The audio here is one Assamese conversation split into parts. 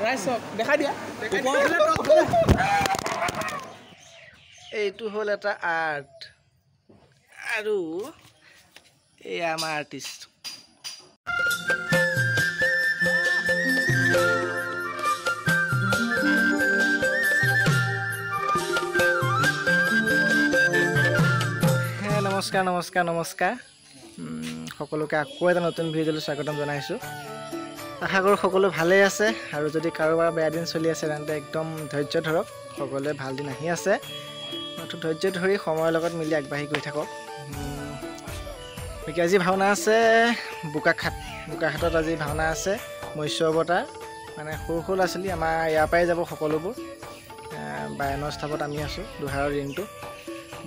ৰাইচক দেখাই দিয়া এইটো হ'ল এটা আৰ্ট আৰু এই আমাৰ আৰ্টিষ্ট নমস্কাৰ নমস্কাৰ নমস্কাৰ সকলোকে আকৌ এটা নতুন ভিডিঅ'লৈ স্বাগতম জনাইছোঁ আশা কৰোঁ সকলো ভালেই আছে আৰু যদি কাৰোবাৰ বেয়া দিন চলি আছে তেন্তে একদম ধৈৰ্য ধৰক সকলোৱে ভাল দিন আহি আছে ধৈৰ্য ধৰি সময়ৰ লগত মিলি আগবাঢ়ি গৈ থাকক বাকী আজি ভাওনা আছে বোকাখাটত আজি ভাওনা আছে মৎস্য অৱতাৰ মানে সৰু সৰু ল'ৰা ছোৱালী আমাৰ ইয়াৰ পৰাই যাব সকলোবোৰ বায়নৰ স্থাপত আমি আছোঁ দুহাৰৰ ৰিংটো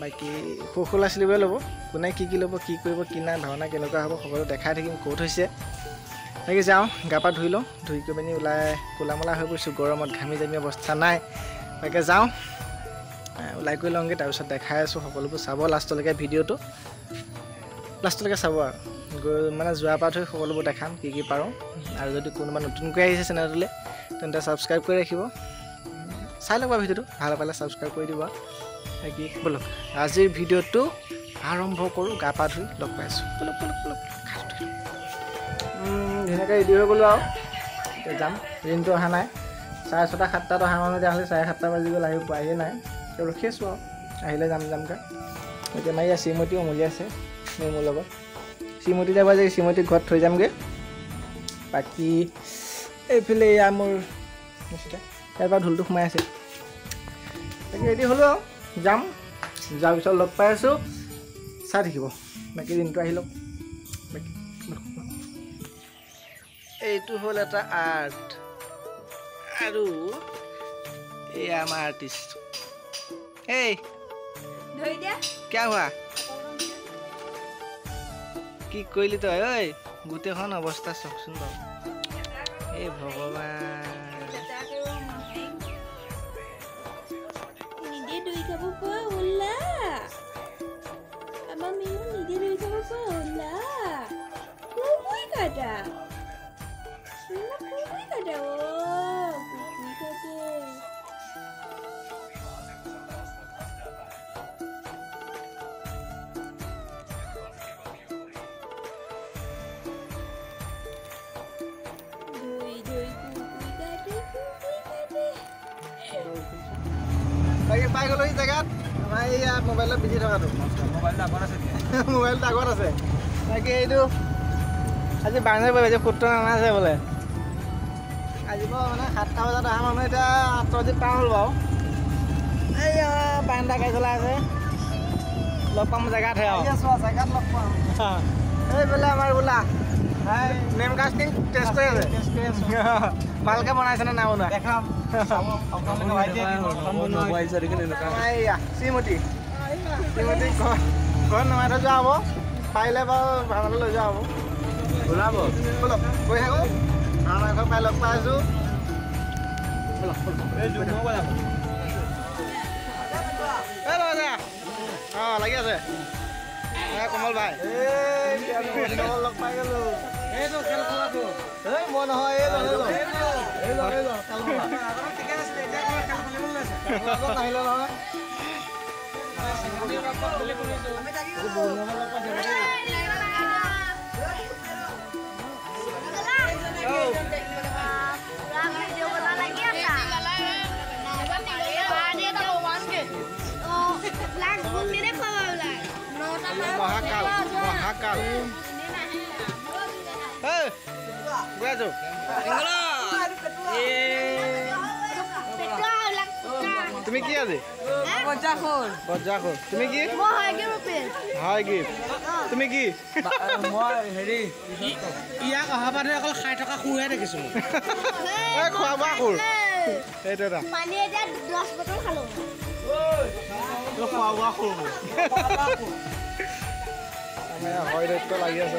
বাকী সৰু সৰু ল'ৰা ছোৱালীবোৰে ল'ব কোনে কি ল'ব কি কৰিব কি নাই ভাওনা কেনেকুৱা হ'ব সকলো দেখাই থাকিম ক'ত হৈছে বাকী যাওঁ গা পা ধুই লওঁ ধুই কৰি পিনি ওলাই ক'লা মলা হৈ পৰিছোঁ গৰমত ঘামি জামি অৱস্থা নাই তাকে যাওঁ ওলাই কৰি লওঁগৈ তাৰপিছত দেখাই আছোঁ সকলোবোৰ চাব লাষ্টলৈকে ভিডিঅ'টো লাষ্টলৈকে চাব আৰু গৈ মানে যোৱাৰ পৰা ধৰি সকলোবোৰ দেখাম কি পাৰোঁ আৰু যদি কোনোবা নতুনকৈ আহিছে চেনেলটোলৈ তেন্তে ছাবস্ক্ৰাইব কৰি ৰাখিব চাই ল'ব ভিডিঅ'টো ভাল পালে ছাবস্ক্ৰাইব কৰি দিব বাকী ব'লক আজিৰ ভিডিঅ'টো আৰম্ভ কৰোঁ গা পা ধুই লগ পাইছোঁ ব'লক ধুনীয়াকৈ ৰেডি হৈ গ'লোঁ আৰু এতিয়া যাম ৰিংটো অহা নাই 6:30 7টাত অহা মানুহ তেতিয়াহ'লে 7:30 বাজি গ'ল আহি পোৱাহিয়ে নাই এতিয়া ৰখি আছোঁ আৰু আহিলে যামকৈ এতিয়া মাৰি শ্ৰীমতী উমলি আছে মোৰ লগত শ্ৰীমতী যাব যে শ্ৰীমতীক ঘৰত থৈ যামগৈ বাকী এইফালে এয়া মোৰ ইয়াৰ পৰা ঢোলটো সোমাই আছে বাকী ৰেডি হ'লোঁ আৰু যাম যোৱাৰ পিছত লগ পাই আছোঁ চাই থাকিব বাকী দিনটো আহি লওক এইটো হ'ল এটা আৰ্ট আৰু এই আমাৰ আৰ্টিষ্ট এই কিয় হোৱা কি কৰিলি তই ঐ গোটেইখন অৱস্থা চাওকচোন বাৰু এই ভগৱান পাই গ'লো এই জেগাত আমাৰ এইয়া মোবাইলত বিজি থকাটো মোবাইলটো আগত আছে তাকে এইটো আজি বাৰনে বাজে ফুটটো নানা আছে বোলে আজি মানে 7টা বজাত অহা মানুহ এতিয়া 8 বাজি পাৰ হ'ল বাৰু এই বাৰান্দা গাড়ী চলাই আছে লগ পাম জেগাতহে আৰু জেগাত লগ পাম এইফালে আমাৰ বোলা নেম কাষ্টিং টেষ্ট কৰি আছে ভালকৈ বনাইছেনে নাই বনোৱা দেখাম শ্ৰীমতী ঘৰত নমাই থৈ যোৱা হ'ব পাৰিলে বাৰু ভাওনালৈ লৈ যোৱা হ'ব ওলাব ব'লক গৈ থাকোঁ ভাওনা ঘৰ পাই লগ পাই আছোঁ অঁ লাগি আছে কমল ভাই লগ পাই গ'লোঁ এইটো খেল খেলাটো এই মই নহয় এই নাহিলে নহয় মহাকাল গৈ আছো তুমি কি আজি বজ্জাখোৰ তুমি কি হয় গিফ্ট তুমি কি মই হেৰি ইয়াক অহা বাদে অকল খাই থকা খুৰহে দেখিছোঁ খোৱা বোৱা খুৰ সেইটো এটা খোৱা বোৱা খুৰ হয় দৈত্য লাগি আছে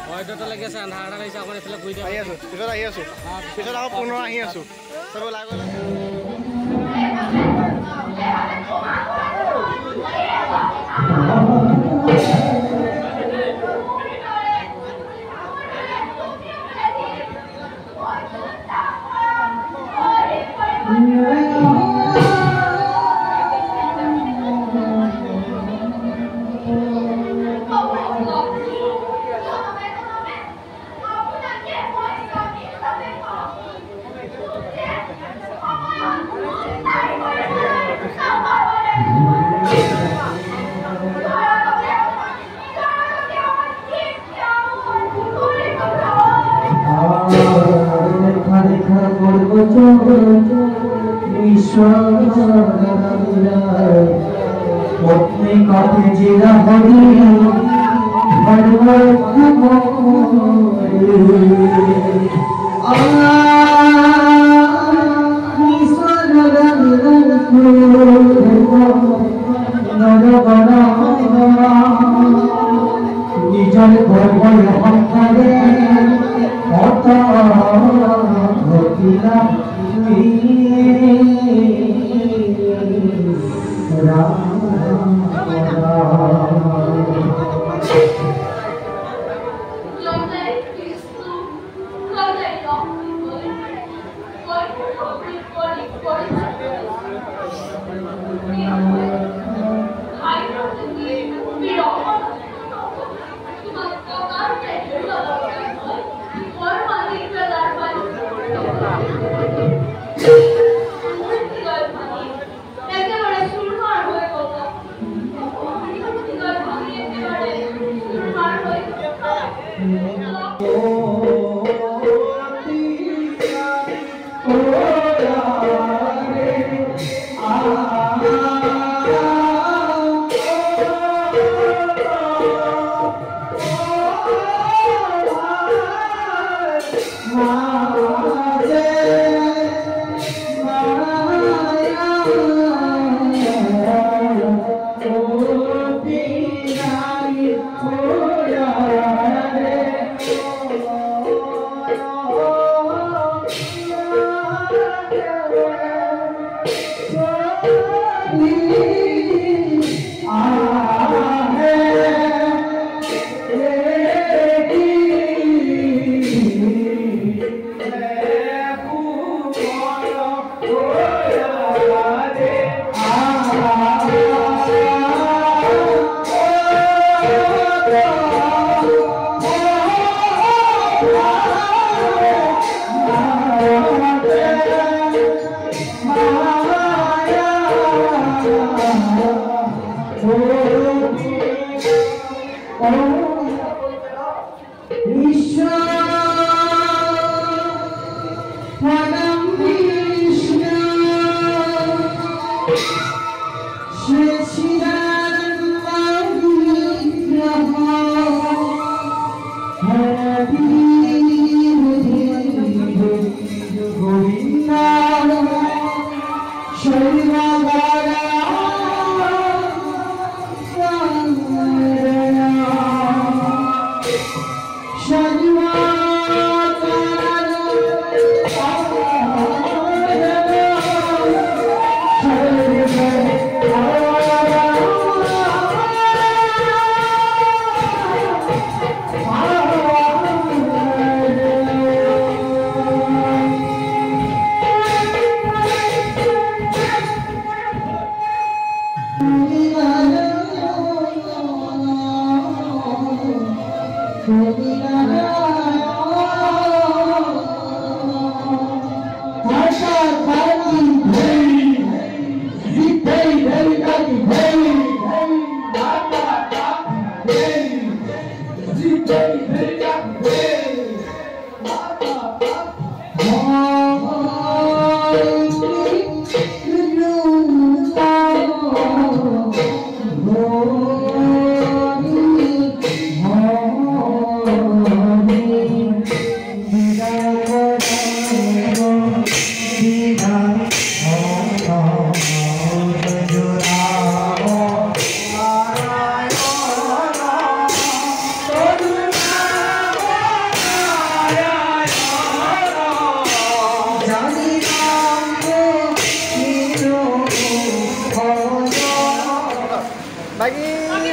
হয় দৈত্য লাগি আছে আন্ধাৰ আন্ধাৰ লাগিছে অকণ এইফালে ঘূৰি আহি আছোঁ পিছত আহি আছোঁ পিছত আকৌ পুনৰ আহি আছোঁ চব ওলাই গ'ল अपने काटे जिला हरी भरवर निजर भरवर हमारे होता होतिला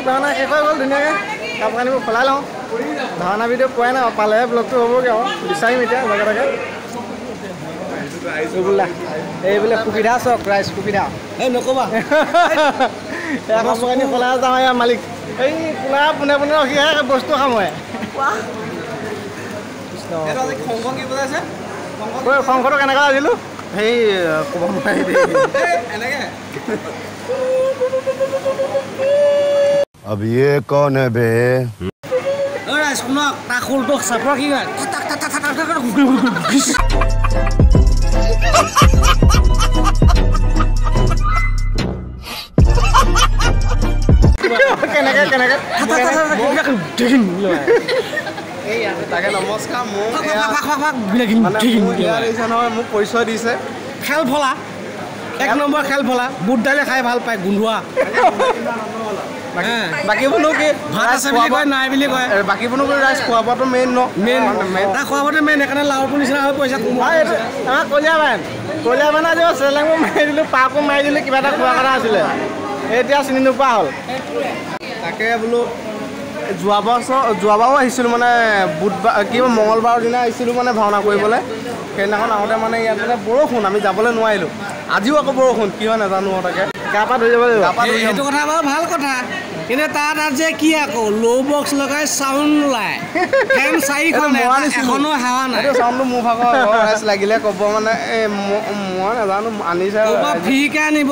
ভাওনা শেষ হৈ গ'ল ধুনীয়াকৈ কাপোৰ কানিবোৰ খোলাই লওঁ ভাওনা ভিডিঅ' পোৱাই নাই পালেহে ব্লগটো হ'বগৈ আৰু বিচাৰিম এতিয়া জেগা জেগা এই বোলে সুবিধা চক ৰাইজ সুবিধা এই নক'বা কাপোৰ কানি খোলাই যাওঁ ইয়াৰ মালিক এই পোনা পোনে পোনে ৰখিহে বস্তু খামহে শংকৰটো কেনেকৈ আজিলোঁ সেই ক'ব নোৱাৰি এনেকৈ अब ये कौन है बे सुनो নমস্কাৰ মোক মোক পৰিচয় দিছে খেল ফলা 1 নম্বৰ খেল ফলা বুট দালি খাই ভাল পায় গোন্ধোৱা বাকীবোৰনো কি ভাত আছে বুলি কয় নাই বুলি কয় বাকীবোৰনো কি ৰাইজ খোৱা বোৱাটো মেইন ন মেইন তাৰ খোৱা বোৱাটো মেইন সেইকাৰণে লাওটো নিচিনা হৈ পইচা আমাৰ কলীয়া বান আজি চেলেঙো মাৰি দিলোঁ পাকো মাৰি দিলোঁ কিবা এটা খোৱা কথা আছিলে এতিয়া চিনি নোপোৱা হ'ল তাকে বোলো যোৱাবাৰো আহিছিলোঁ মানে বুধবাৰ কিবা মঙলবাৰৰ দিনা আহিছিলোঁ মানে ভাওনা কৰিবলৈ সেইদিনাখন আহোঁতে মানে ইয়াত মানে বৰষুণ আমি যাবলৈ নোৱাৰিলোঁ আজিও আকৌ বৰষুণ কি হয় নাজানো তাকে গা পা ধুই যাব লাগিব সেইটো কথা বাৰু ভাল কথা কিন্তু তাত যে কি আকৌ ল' বক্স লগাই চাউণ্ড ওলায় ফেন 4খন এখনো হাৱা নাই এইটো চাউণ্ডটো মোৰ ভাগৰ ৰাইজ লাগিলে ক'ব মানে এই মই নাজানো আনিছে ফ্ৰীকৈ আনিব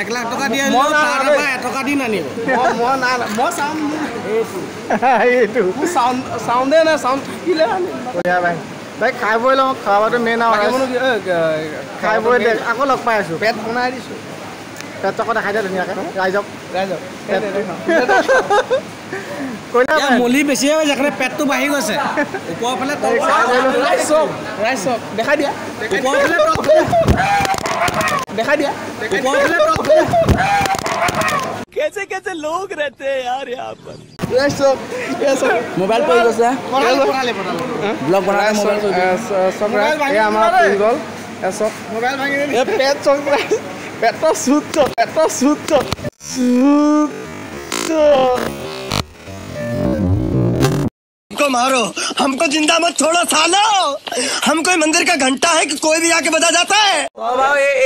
1 লাখ টকা দি আনিব তাৰ পৰা 1 টকা দি নানিব মই এইটো চাউণ্ডে নাই চাউণ্ড থাকিলে কলীয়া বাই ভাই খাই বৈ লওঁ খোৱা বোৱাটো মেইন আৰু খাই বৈ আকৌ লগ পাই আছোঁ পেট বনাই দিছোঁ পেট চকত দেখাই দিয়া ধুনীয়াকৈ ৰাইজক মলি বেছিয়ে হৈছে সেইকাৰণে পেটটো বাঢ়ি গৈছে ওপৰৰ ফালে ৰাইজ চক দেখাই দিয়া ওপৰৰ ফালে দেখাই দিয়া ওপৰৰ ফালে कैसे लोग रहते हैं यार यहाँ पर मोबाइल पर ब्लॉग बना মোবাইল ভাঙি पेटो सूट हमको मारो हमको जिंदा मत छोड़ो सालो हम कोई मंदिर का घंटा है कि कोई भी आके बजा जाता है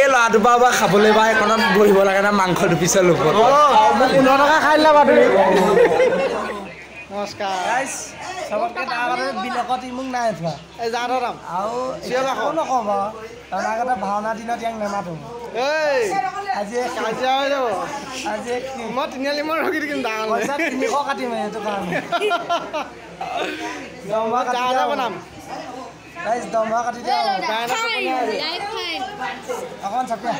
এই ল'ৰাটো বা খাবলৈ বা এখনত বহিব লাগে না মাংস দুপিছৰ লগত 15 টকা খাই দিলা বাৰু নমস্কাৰ চবতকৈ তাৰ আগতে বিলকত ইমুক নাই থোৱা এই যাৰ দাম আৰু নকওঁ বাৰু কাৰণ আগতে ভাওনা দিনত ইয়াক নেমাতো এই আজি কাজিয়া হৈ যাব আজি মই তিনিআলি মই ৰখি থাকিম ডাঙৰ পইচা 300 কাটিম এইটো কাৰণে বনাম দমা কাটি দিয়া অকণ চাপিয়া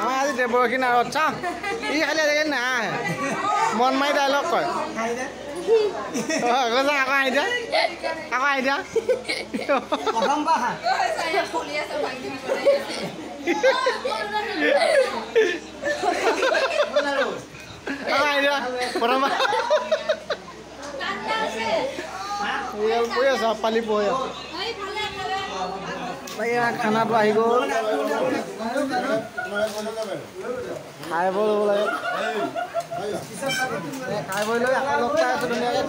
আমাৰ আজি দেৱৰখী নাৰত চাওঁ ই খালি আজিকালি নাহে মন মাৰি ডাইলগ কয় আকৌ আহি দিয়া প্ৰথম বাৰ পালি পঢ়ি খানাটো আহি গ'ল খাই বৈ ল'ব লাগে খাই বৈ লৈ আকৌ লগ পাই আছোঁ ধুনীয়াকৈ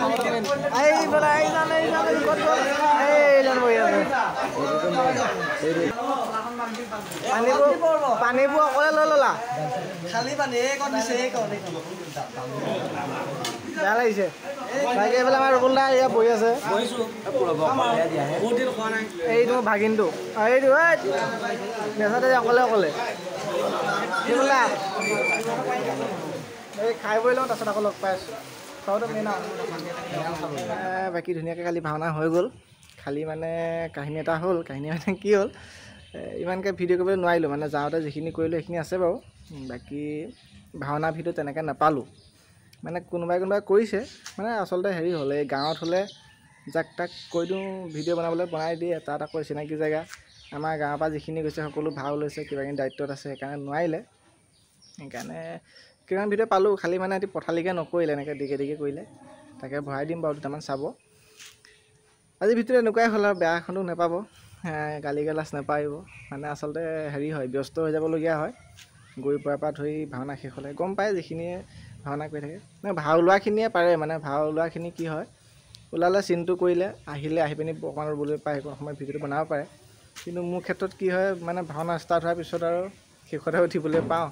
পানীবোৰ অকলে লৈ ল'লা খালি পানী এইকণ দিছে এইকণ বেয়া লাগিছে বাকী এইফালে আমাৰ ৰকুল দা ইয়াত বহি আছে এইটো মোৰ ভাগিনটো এইটো নেচাতে অকলে ৰকুল দা এই খাই বৈ লওঁ তাৰপিছত আকৌ লগ পাই আছোঁ খোৱাটো মেইন আৰু বাকী ধুনীয়াকৈ কালি ভাওনা হৈ গ'ল খালি মানে কাহিনী এটা হ'ল কাহিনী মানে কি হ'ল ইমানকৈ ভিডিঅ' কৰিবলৈ নোৱাৰিলোঁ মানে যাওঁতে যিখিনি কৰিলোঁ সেইখিনি আছে বাৰু বাকী ভাওনা ভিডিঅ' তেনেকৈ নাপালোঁ মানে কোনোবাই কৰিছে মানে আচলতে হেৰি হ'ল এই গাঁৱত হ'লে যাক তাক কৈ দিওঁ ভিডিঅ' বনাই দিয়ে তাত আকৌ চিনাকি জেগা আমাৰ গাঁৱৰ পৰা যিখিনি গৈছে সকলো ভাও লৈছে কিবাকিনি দায়িত্বত আছে সেইকাৰণে নোৱাৰিলে সেইকাৰণে কিমান ভিডিঅ' পালোঁ খালি মানে এটি পঠালিকৈ নকৰিলে এনেকৈ দিগে কৰিলে তাকে ভৰাই দিম বাৰু দুটামান চাব আজি ভিডিঅ'টো এনেকুৱাই হ'ল আৰু বেয়া এখনো নাপাব গালি গালাজ নাপাৰিব মানে আচলতে হেৰি হয় ব্যস্ত হৈ যাবলগীয়া হয় গৈ পোৱাৰ পৰা ধৰি ভাওনা শেষ হ'লে গম পায় যিখিনিয়ে ভাওনা কৰি থাকে ভাও লোৱাখিনিয়ে পাৰে মানে ভাও লোৱাখিনি কি হয় ওলালে চিনটো কৰিলে আহি পিনি অকণমান ৰুবলৈ পায় সেইকণ সময়ত ভিডিঅ'টো বনাব পাৰে কিন্তু মোৰ ক্ষেত্ৰত কি হয় মানে ভাওনা ষ্টাৰ্ট হোৱাৰ পিছত আৰু শেষতে উঠিবলৈ পাওঁ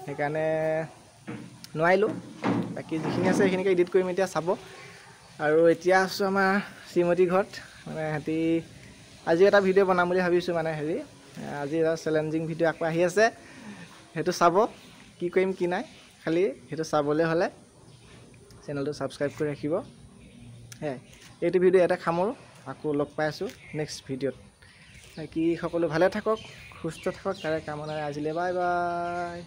সেইকাৰণে নোৱাৰিলোঁ বাকী যিখিনি আছে সেইখিনিকে এডিট কৰিম এতিয়া চাব আৰু এতিয়া আছোঁ আমাৰ শ্ৰীমতী ঘৰত মানে সিহঁতি আজি এটা ভিডিঅ' বনাম বুলি ভাবিছোঁ মানে হেৰি আজি এটা চেলেঞ্জিং ভিডিঅ' আকৌ আহি আছে সেইটো চাব কি কৰিম কি নাই খালি সেইটো চাবলৈ হ'লে চেনেলটো ছাবস্ক্ৰাইব কৰি ৰাখিব এইটো ভিডিঅ' ইয়াতে সামৰোঁ আকৌ লগ পাই আছোঁ নেক্সট ভিডিঅ'ত বাকী সকলো ভালে থাকক সুস্থ থাকক তাৰে কামনাৰে আজিলৈ বাই বাই